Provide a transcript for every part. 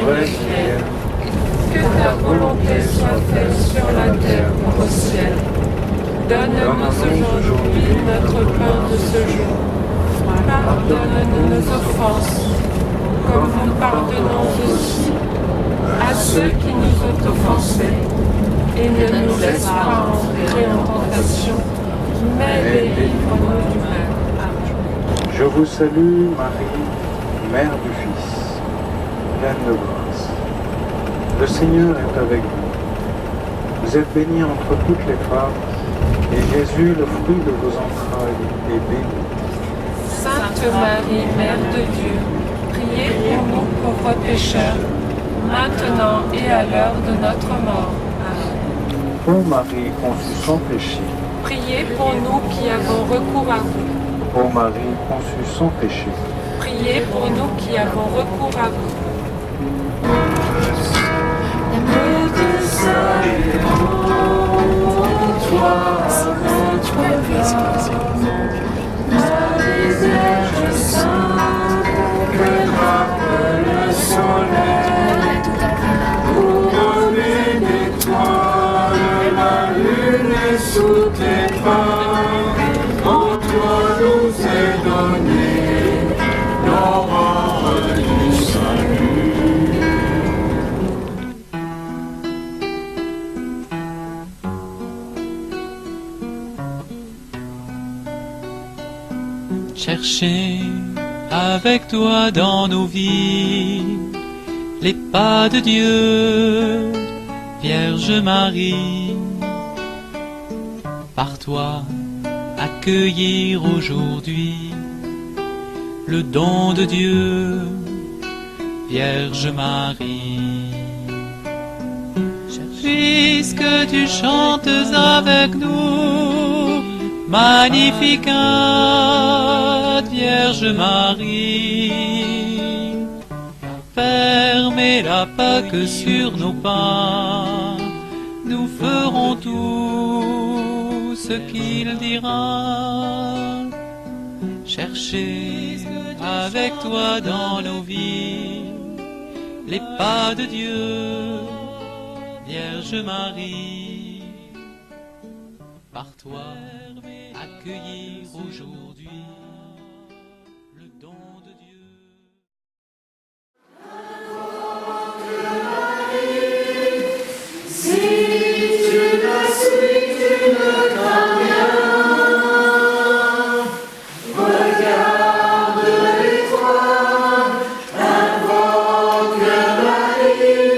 vraie prière. Que ta volonté soit faite sur la terre comme au ciel. Donne-nous aujourd'hui notre pain de ce jour. Pardonne-nous nos offenses, comme nous pardonnons aussi à ceux qui nous ont offensés. Et ne nous laisse pas entrer en tentation, mais délivre-nous du mal. Amen. Je vous salue, Marie, Mère du Fils, pleine de grâce. Le Seigneur est avec vous. Vous êtes bénie entre toutes les femmes, et Jésus, le fruit de vos entrailles, est béni. Sainte Marie, Mère de Dieu, priez pour nous pauvres pécheurs, maintenant et à l'heure de notre mort. Amen. Ô Marie, conçue sans péché, Priez pour nous qui avons recours à vous. ô Marie, conçue sans péché, Priez pour nous qui avons recours à vous. Nous te saluons, toi, notre Marie Vierge Sainte, que frappe le soleil, couronné d'étoiles, la lune est sous tes pas, en toi nous est donné l'aurore du salut. Chercher avec toi dans nos vies les pas de Dieu, Vierge Marie. Par toi, accueillir aujourd'hui le don de Dieu, Vierge Marie. Puisque tu chantes avec nous, Magnificat, Vierge Marie, fermez-la pas que sur nos pas, nous ferons tout ce qu'il dira. Cherchez avec toi dans nos vies les pas de Dieu, Vierge Marie. Par toi, accueillir aujourd'hui le don de Dieu. Si tu la suis, tu ne crains rien. Regarde l'étoile, invoque Marie.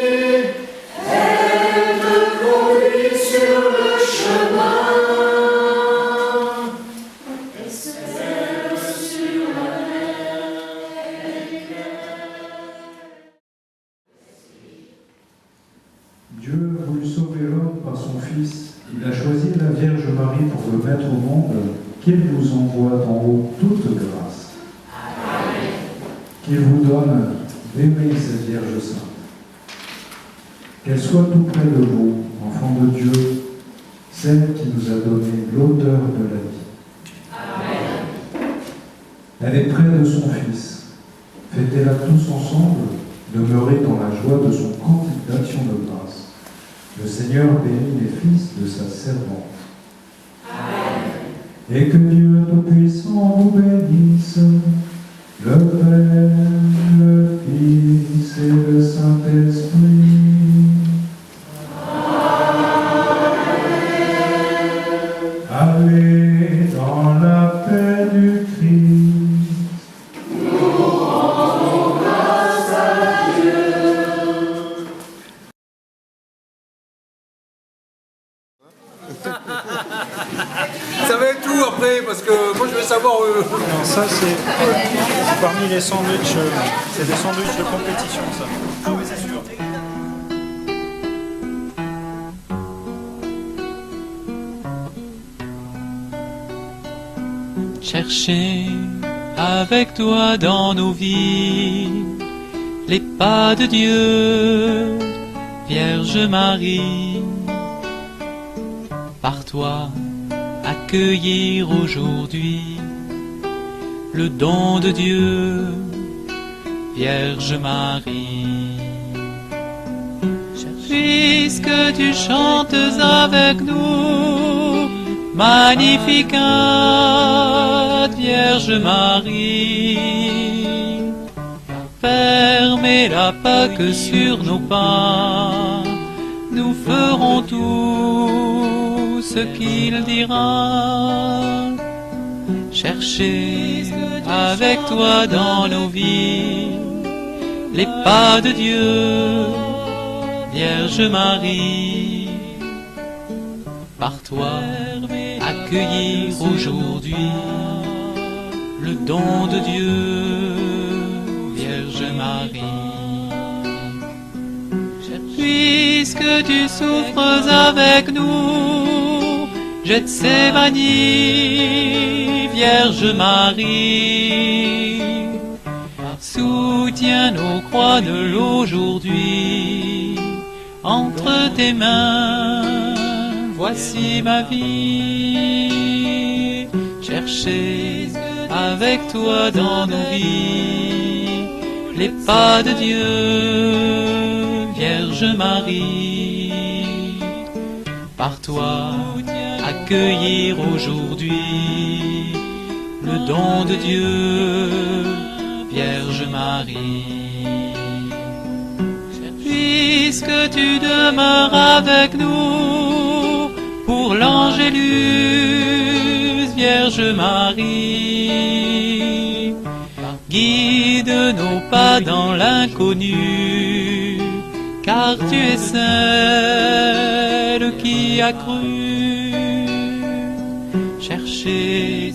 Elle te conduit sur le chemin. Dieu a voulu sauver l'homme par son Fils. Il a choisi la Vierge Marie pour le mettre au monde. Qu'il vous envoie d'en haut toute grâce. Amen. Qu'il vous donne d'aimer cette Vierge Sainte. Qu'elle soit tout près de vous, enfants de Dieu, celle qui nous a donné l'odeur de la vie. Amen. Elle est près de son Fils. Fêtez-la tous ensemble, demeurez dans la joie de son cantique d'action de grâce. Le Seigneur bénit les fils de sa servante. Amen. Et que Dieu Tout-Puissant vous bénisse, le Père, le Fils et le Saint-Esprit. Amen. Allez dans la paix du Christ. Ça va être tout après, parce que moi je veux savoir. Non, ça c'est parmi les sandwichs, c'est des sandwichs de compétition ça. Ah oui, c'est sûr. Chercher avec toi dans nos vies les pas de Dieu, Vierge Marie. Par toi, accueillir aujourd'hui le don de Dieu, Vierge Marie. puisque tu chantes avec nous, Magnificat, Vierge Marie. Fermez la Pâque sur nos pas, nous ferons tout ce qu'il dira. Cherchez avec toi dans nos vies les pas de Dieu, Vierge Marie. Par toi, accueillir aujourd'hui le don de Dieu, Vierge Marie. Puisque tu souffres avec nous, Gethsémani, Vierge Marie. Soutiens nos croix de l'aujourd'hui, entre tes mains, voici ma vie. Cherchez avec toi dans nos vies les pas de Dieu, Vierge Marie. Par toi, accueillir aujourd'hui le don de Dieu, Vierge Marie. Puisque tu demeures avec nous pour l'Angélus, Vierge Marie, guide nos pas dans l'inconnu, car tu es celle qui a cru. Cherchez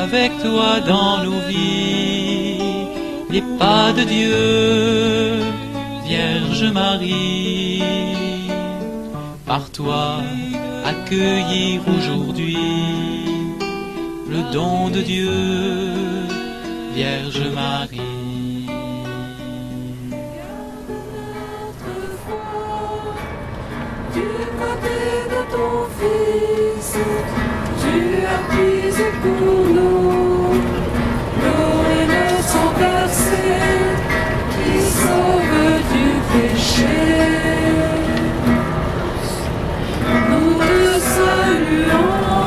avec toi dans nos vies les pas de Dieu, Vierge Marie. Par toi, accueillir aujourd'hui le don de Dieu, Vierge Marie. Du côté de ton Fils, tu as pris pour nous l'eau et le sang versé qui sauve du péché. Nous te saluons,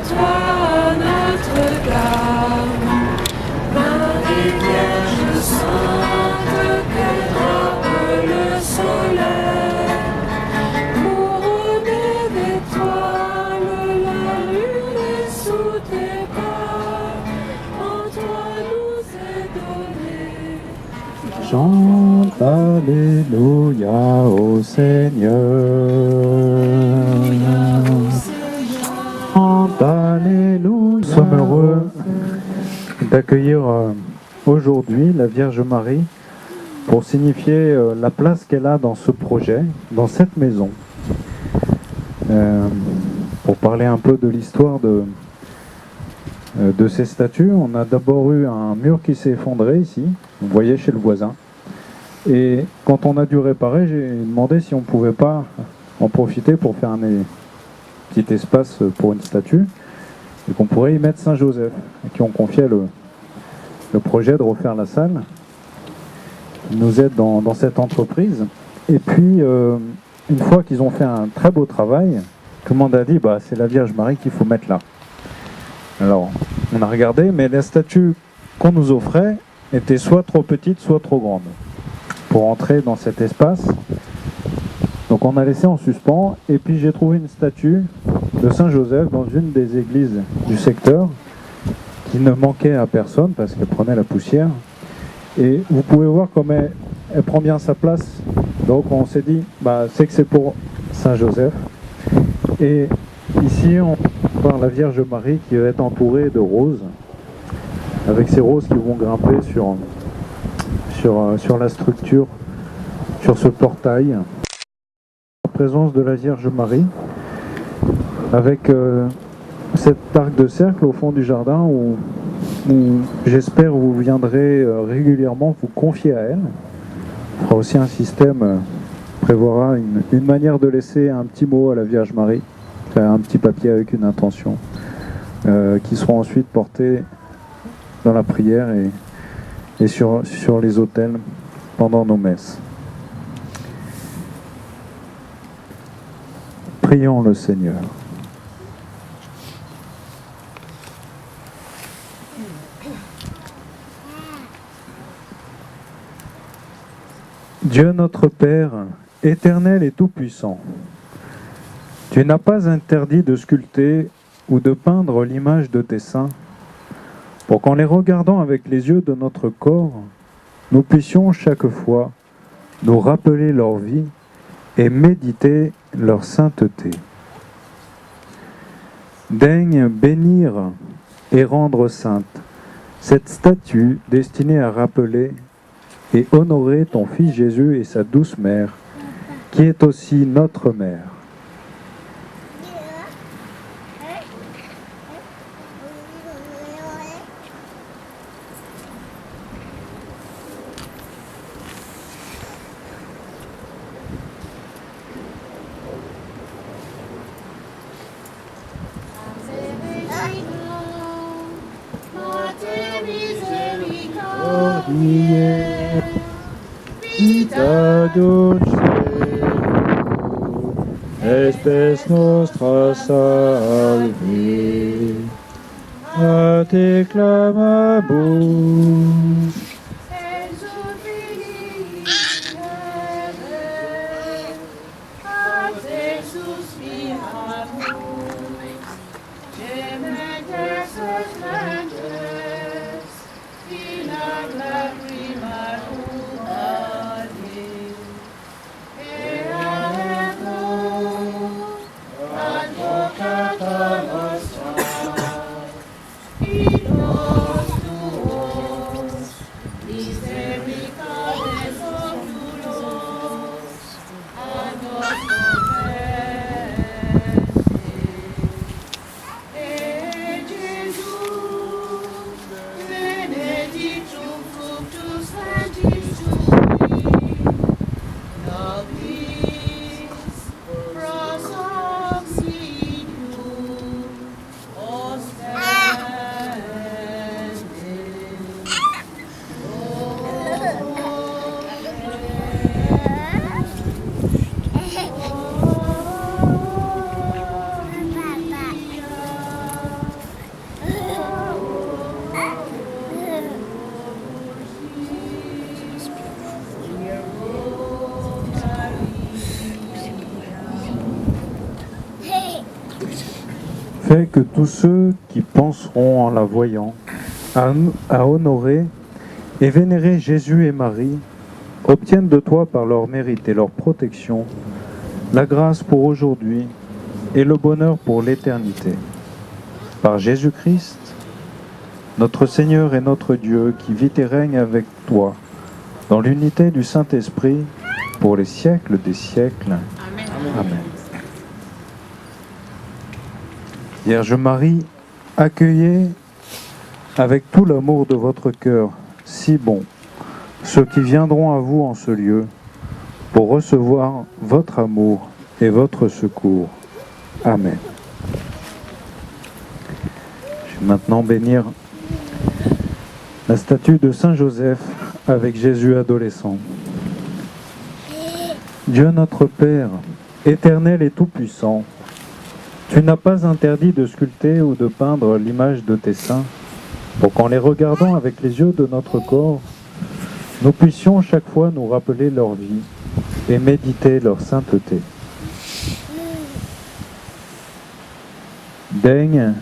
toi Notre-Dame, Marie Vierge Sainte, que drape le soleil. Couronnée d'étoiles, la lune est sous tes pas, en toi nous est donné. Chante Alléluia au Seigneur. Chante Alléluia. Nous sommes heureux d'accueillir aujourd'hui la Vierge Marie pour signifier la place qu'elle a dans ce projet, dans cette maison. Pour parler un peu de l'histoire de ces statues, on a d'abord eu un mur qui s'est effondré ici, vous voyez chez le voisin. Et quand on a dû réparer, j'ai demandé si on ne pouvait pas en profiter pour faire un petit espace pour une statue et qu'on pourrait y mettre Saint-Joseph, à qui on confiait le projet de refaire la salle. Ils nous aident dans cette entreprise. Et puis, une fois qu'ils ont fait un très beau travail, tout le monde a dit bah, c'est la Vierge Marie qu'il faut mettre là. Alors, on a regardé, mais la statue qu'on nous offrait était soit trop petite, soit trop grande pour entrer dans cet espace. Donc on a laissé en suspens, et puis j'ai trouvé une statue de Saint-Joseph dans une des églises du secteur qui ne manquait à personne parce qu'elle prenait la poussière. Et vous pouvez voir comme elle prend bien sa place. Donc on s'est dit, bah, c'est que c'est pour Saint-Joseph. Et ici, on voit la Vierge Marie qui va être entourée de roses, avec ces roses qui vont grimper sur la structure, sur ce portail. La présence de la Vierge Marie, avec cet arc de cercle au fond du jardin où j'espère vous viendrez régulièrement vous confier à elle. On fera aussi un système, prévoira une manière de laisser un petit mot à la Vierge Marie, un petit papier avec une intention, qui seront ensuite portés dans la prière et sur les autels pendant nos messes. Prions le Seigneur. Dieu notre Père, éternel et tout-puissant, tu n'as pas interdit de sculpter ou de peindre l'image de tes saints, pour qu'en les regardant avec les yeux de notre corps, nous puissions chaque fois nous rappeler leur vie et méditer leur sainteté. Daigne bénir et rendre sainte cette statue destinée à rappeler et honorer ton Fils Jésus et sa douce mère, qui est aussi notre mère. Vita dulce, espes nostra salve, a te clamamus. Fais que tous ceux qui penseront en la voyant à honorer et vénérer Jésus et Marie obtiennent de toi par leur mérite et leur protection la grâce pour aujourd'hui et le bonheur pour l'éternité. Par Jésus-Christ, notre Seigneur et notre Dieu, qui vit et règne avec toi dans l'unité du Saint-Esprit pour les siècles des siècles. Amen. Amen. Vierge Marie, accueillez avec tout l'amour de votre cœur si bon ceux qui viendront à vous en ce lieu pour recevoir votre amour et votre secours. Amen. Je vais maintenant bénir la statue de Saint Joseph avec Jésus adolescent. Dieu notre Père, éternel et tout-puissant, tu n'as pas interdit de sculpter ou de peindre l'image de tes saints, pour qu'en les regardant avec les yeux de notre corps, nous puissions chaque fois nous rappeler leur vie et méditer leur sainteté. Daigne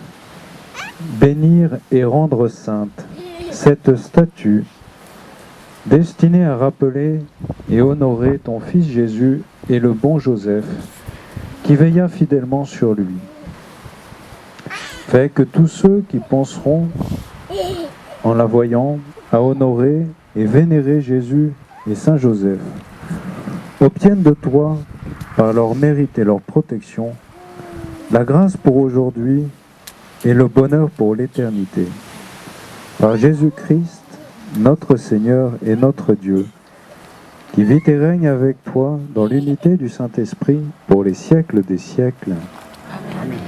bénir et rendre sainte cette statue destinée à rappeler et honorer ton Fils Jésus et le bon Joseph, qui veilla fidèlement sur lui. Fais que tous ceux qui penseront, en la voyant, à honorer et vénérer Jésus et Saint Joseph, obtiennent de toi, par leur mérite et leur protection, la grâce pour aujourd'hui et le bonheur pour l'éternité. Par Jésus-Christ, notre Seigneur et notre Dieu, qui vit et règne avec toi dans l'unité du Saint-Esprit pour les siècles des siècles. Amen.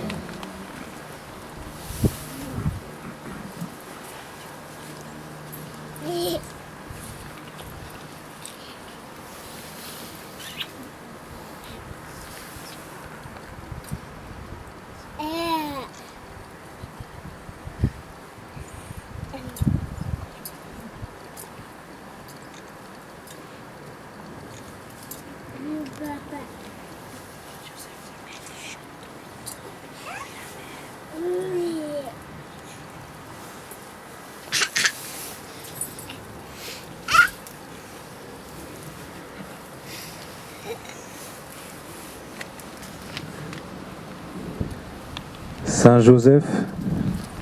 Saint Joseph,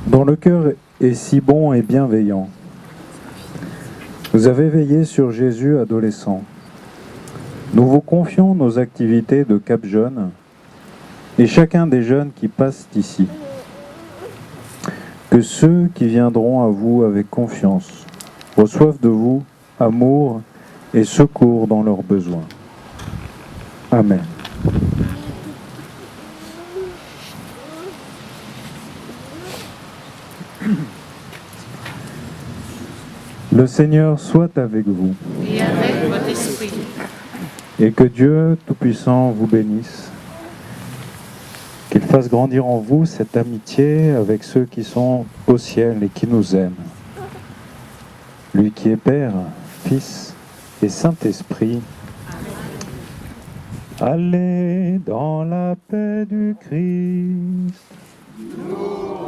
dont le cœur est si bon et bienveillant, vous avez veillé sur Jésus adolescent. Nous vous confions nos activités de Cap Jeune et chacun des jeunes qui passent ici. Que ceux qui viendront à vous avec confiance reçoivent de vous amour et secours dans leurs besoins. Amen. Le Seigneur soit avec vous. Et avec votre esprit. Et que Dieu Tout-Puissant vous bénisse. Qu'il fasse grandir en vous cette amitié avec ceux qui sont au ciel et qui nous aiment. Lui qui est Père, Fils et Saint-Esprit. Allez dans la paix du Christ. Nous